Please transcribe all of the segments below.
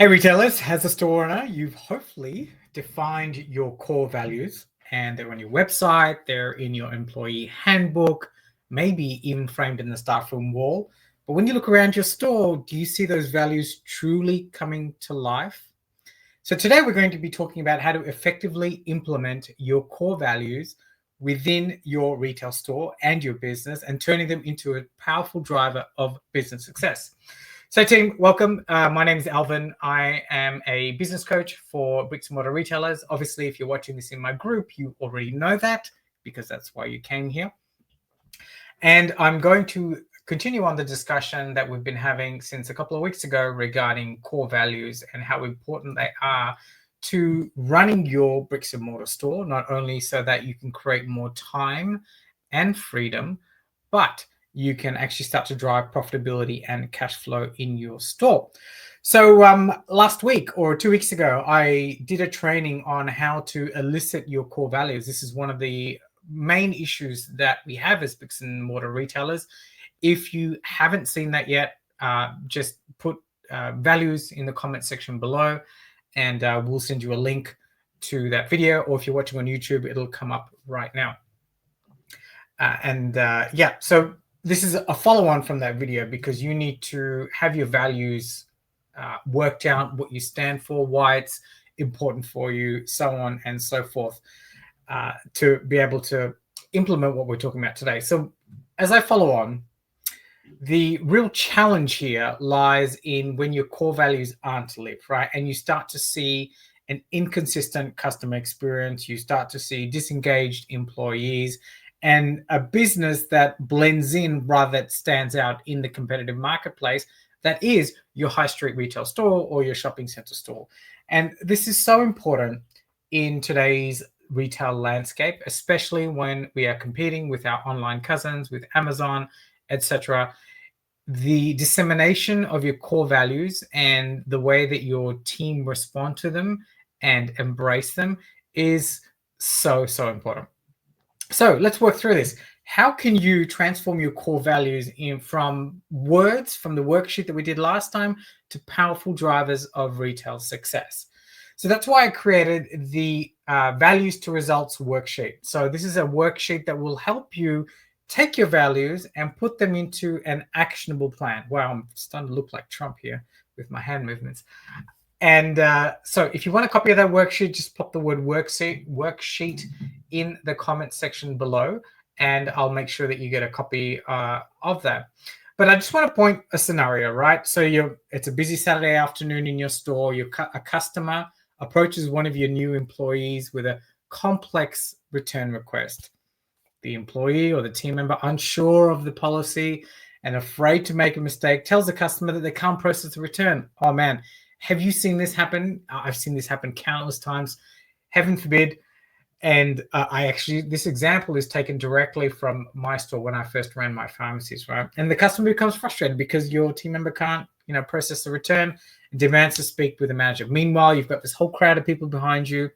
Hey retailers, as a store owner, you've hopefully defined your core values and they're on your website, they're in your employee handbook, maybe even framed in the staff room wall. But when you look around your store, do you see those values truly coming to life? So today we're going to be talking about how to effectively implement your core values within your retail store and your business and turning them into a powerful driver of business success. So team, welcome. My name is Alvin. I am a business coach for bricks and mortar retailers. Obviously, if you're watching this in my group, you already know that because that's why you came here. And I'm going to continue on the discussion that we've been having since a couple of weeks ago regarding core values and how important they are to running your bricks and mortar store, not only so that you can create more time and freedom, but you can actually start to drive profitability and cash flow in your store. So last week or 2 weeks ago, I did a training on how to elicit your core values. This is one of the main issues that we have as bricks and mortar retailers. If you haven't seen that yet, just put values in the comment section below and we'll send you a link to that video, or if you're watching on YouTube, it'll come up right now. So this is a follow-on from that video because you need to have your values worked out, what you stand for, why it's important for you, so on and so forth, to be able to implement what we're talking about today. So as I follow on, the real challenge here lies in when your core values aren't lived, right? And you start to see an inconsistent customer experience, you start to see disengaged employees, and a business that blends in rather than stands out in the competitive marketplace that is your high street retail store or your shopping center store. And this is so important in today's retail landscape, especially when we are competing with our online cousins, with Amazon, etc. The dissemination of your core values and the way that your team respond to them and embrace them is so important. So let's work through this. How can you transform your core values from words from the worksheet that we did last time to powerful drivers of retail success? So that's why I created the values to results worksheet. So this is a worksheet that will help you take your values and put them into an actionable plan. Wow, I'm starting to look like Trump here with my hand movements. And so if you want a copy of that worksheet, just pop the word worksheet in the comment section below, and I'll make sure that you get a copy of that. But I just want to point a scenario, right? So it's a busy Saturday afternoon in your store. A customer approaches one of your new employees with a complex return request. The employee or the team member, unsure of the policy and afraid to make a mistake, tells the customer that they can't process the return. Oh man, have you seen this happen? I've seen this happen countless times, heaven forbid. And this example is taken directly from my store when I first ran my pharmacies, right? And the customer becomes frustrated because your team member can't, process the return and demands to speak with the manager. Meanwhile, you've got this whole crowd of people behind you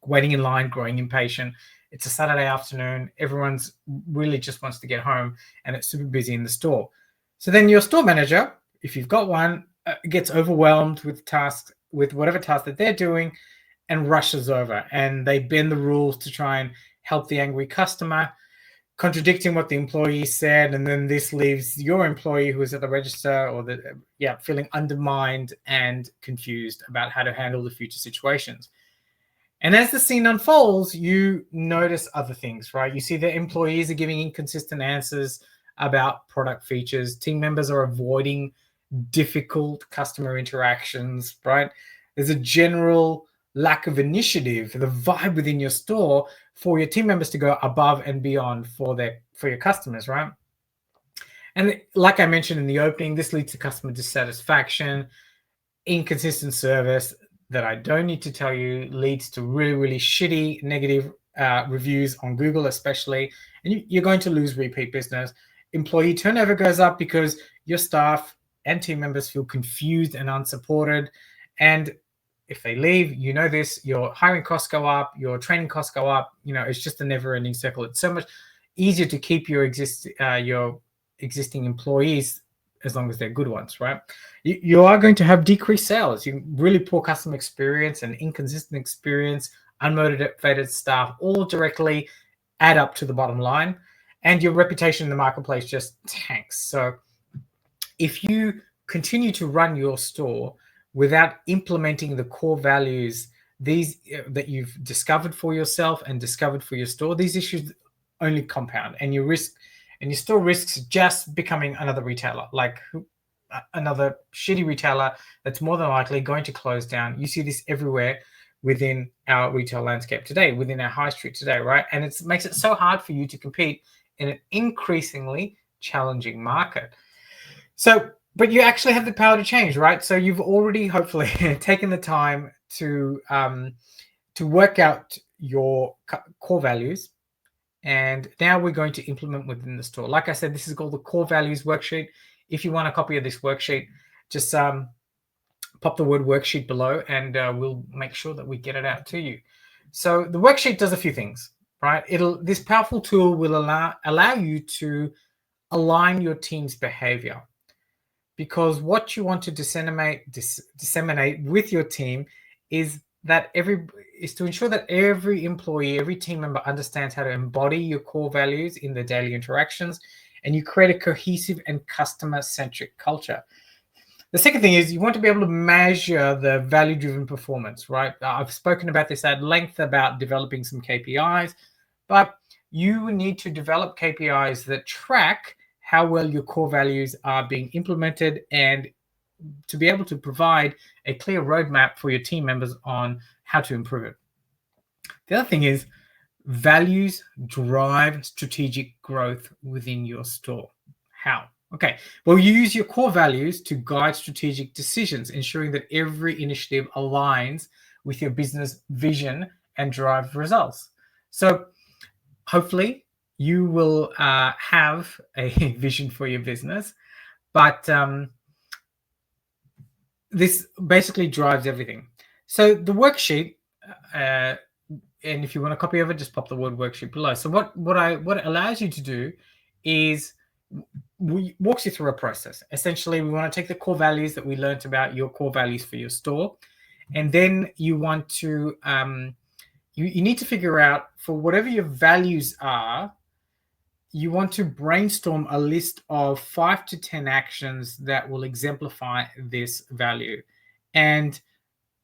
waiting in line, growing impatient. It's a Saturday afternoon. Everyone's really just wants to get home and it's super busy in the store. So then your store manager, if you've got one, gets overwhelmed with whatever task that they're doing and rushes over, and they bend the rules to try and help the angry customer, contradicting what the employee said. And then this leaves your employee who is at the register feeling undermined and confused about how to handle the future situations. And as the scene unfolds, you notice other things, right? You see that employees are giving inconsistent answers about product features. Team members are avoiding difficult customer interactions, right? There's a general lack of initiative, the vibe within your store for your team members to go above and beyond for your customers, right? And like I mentioned in the opening, this leads to customer dissatisfaction, inconsistent service that I don't need to tell you leads to really shitty negative reviews on Google especially, and you're going to lose repeat business. Employee turnover goes up because your staff and team members feel confused and unsupported. And if they leave, your hiring costs go up, your training costs go up. It's just a never-ending circle. It's so much easier to keep your existing employees as long as they're good ones, right? You are going to have decreased sales, you really poor customer experience and inconsistent experience, unmotivated staff, all directly add up to the bottom line, and your reputation in the marketplace just tanks. So if you continue to run your store without implementing the core values, these that you've discovered for yourself and discovered for your store, these issues only compound, and your store risks just becoming another retailer, like another shitty retailer that's more than likely going to close down. You see this everywhere within our retail landscape today, within our high street today, right? And it makes it so hard for you to compete in an increasingly challenging market. So, but you actually have the power to change, right? So you've already hopefully taken the time to work out your core values, and now we're going to implement within the store. Like I said, this is called the core values worksheet. If you want a copy of this worksheet, just pop the word worksheet below, and we'll make sure that we get it out to you. So the worksheet does a few things, right? This powerful tool will allow you to align your team's behavior, because what you want to disseminate with your team is to ensure that every employee, every team member understands how to embody your core values in their daily interactions, and you create a cohesive and customer-centric culture. The second thing is you want to be able to measure the value-driven performance, right? I've spoken about this at length about developing some KPIs, but you need to develop KPIs that track how well your core values are being implemented, and to be able to provide a clear roadmap for your team members on how to improve it. The other thing is values drive strategic growth within your store. How? Okay, well, you use your core values to guide strategic decisions, ensuring that every initiative aligns with your business vision and drive results. So hopefully you will have a vision for your business, but this basically drives everything. So the worksheet, and if you want a copy of it, just pop the word worksheet below. So what it allows you to do is walks you through a process. Essentially, we want to take the core values that we learned about, your core values for your store, and then you want to you need to figure out, for whatever your values are, you want to brainstorm a list of 5 to 10 actions that will exemplify this value. And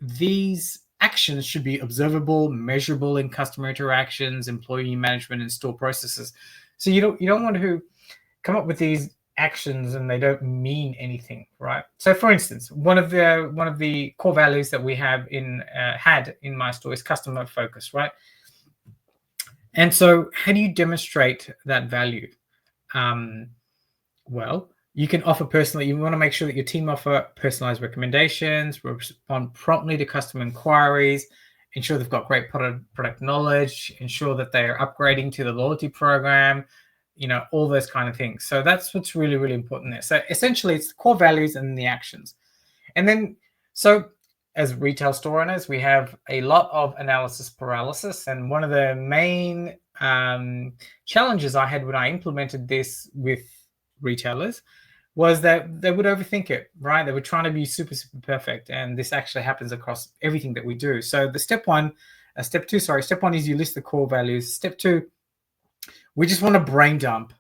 these actions should be observable, measurable in customer interactions, employee management, and store processes. So you don't want to come up with these actions and they don't mean anything, right? So for instance, one of the core values that we have had in my store is customer focus, right? And so how do you demonstrate that value? Well, you can offer personally. You want to make sure that your team offer personalized recommendations, respond promptly to customer inquiries, ensure they've got great product knowledge, ensure that they are upgrading to the loyalty program, all those kind of things. So that's what's really, really important there. So essentially, it's the core values and the actions. And then, so as retail store owners, we have a lot of analysis paralysis. And one of the main challenges I had when I implemented this with retailers was that they would overthink it, right? They were trying to be super, super perfect. And this actually happens across everything that we do. So the step one is you list the core values. Step two, we just want to brain dump.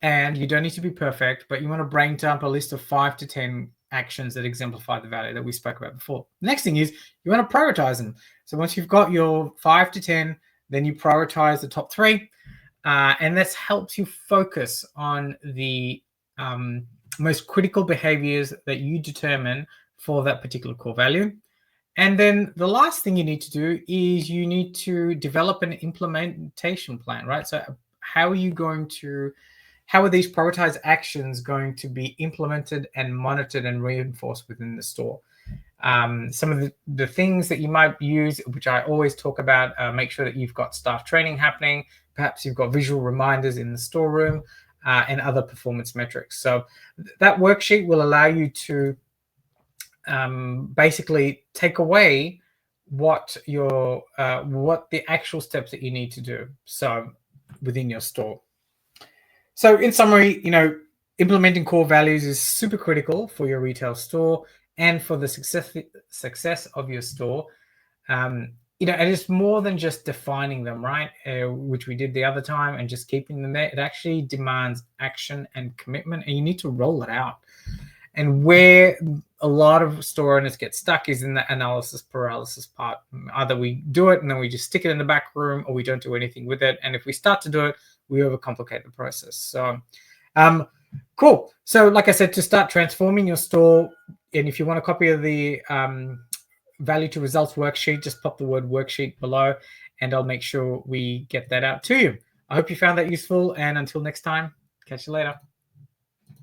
And you don't need to be perfect, but you want to brain dump a list of 5 to 10 actions that exemplify the value that we spoke about before. Next thing is you want to prioritize them. So once you've got your 5 to 10, then you prioritize the top 3. And this helps you focus on the most critical behaviors that you determine for that particular core value. And then the last thing you need to do is you need to develop an implementation plan, right? So how are these prioritized actions going to be implemented and monitored and reinforced within the store? Some of the things that you might use, which I always talk about, make sure that you've got staff training happening. Perhaps you've got visual reminders in the storeroom and other performance metrics. So that worksheet will allow you to basically take away what the actual steps that you need to do. So within your store. So in summary, Implementing core values is super critical for your retail store and for the success of your store. You know, and it's more than just defining them, right? Which we did the other time, and just keeping them there. It actually demands action and commitment, and you need to roll it out. And where a lot of store owners get stuck is in the analysis paralysis part. Either we do it and then we just stick it in the back room, or we don't do anything with it. And if we start to do it, we overcomplicate the process. So, cool. So, like I said, to start transforming your store, and if you want a copy of the value to results worksheet, just pop the word worksheet below, and I'll make sure we get that out to you. I hope you found that useful. And until next time, catch you later.